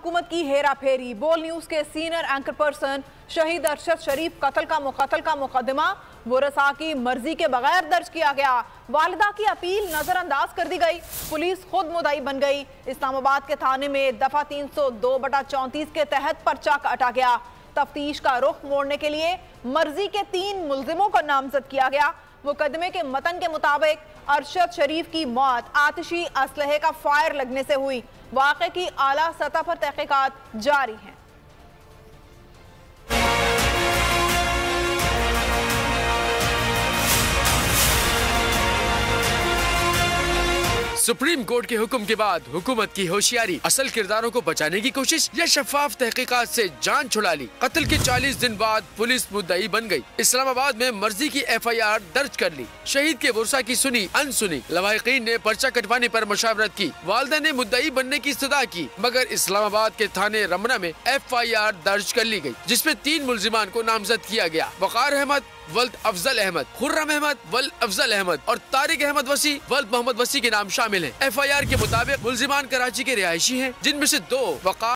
हुकूमत की हेरा फेरी। बोल न्यूज के सीनियर एंकर पर्सन शहीद अरशद शरीफ कत्ल का मुकदमा वरसा की मर्जी के बगैर दर्ज किया गया। वालिदा की अपील नजरअंदाज कर दी गई। पुलिस खुद मुद्दई बन गई। इस्लामाबाद के थाने में दफा 302/34 के तहत पर्चा काटा गया। तफ्तीश का रुख मोड़ने के लिए मर्जी के 3 मुल्जिमों को नामजद किया गया। मुकदमे के मतन के मुताबिक अरशद शरीफ की मौत आतिशी असलहे का फायर लगने से हुई। वाक़े की आला सतह पर तहकीकात जारी है। सुप्रीम कोर्ट के हुक्म के बाद हुकूमत की होशियारी, असल किरदारों को बचाने की कोशिश या शफाफ तहकीकात से जान छुड़ा ली। कत्ल के 40 दिन बाद पुलिस मुद्दई बन गई। इस्लामाबाद में मर्जी की FIR दर्ज कर ली। शहीद के वर्षा की सुनी अनसुनी। लवाहिकीन ने पर्चा कटवाने पर मुशावरत की। वालिदा ने मुद्दई बनने की इस्तदा की, मगर इस्लामाबाद के थाने रमना में FIR दर्ज कर ली गई, जिसमें 3 मुल्जिमान को नामजद किया गया। वकार अहमद वल्द अफजल अहमद, खुर्रम अहमद वल्द अफजल अहमद और तारिक अहमद वसी वल्द मोहम्मद वसी के नाम शामिल हैं। FIR के मुताबिक मुल्जिमान कराची के रिहायशी हैं, जिनमें से 2 वकार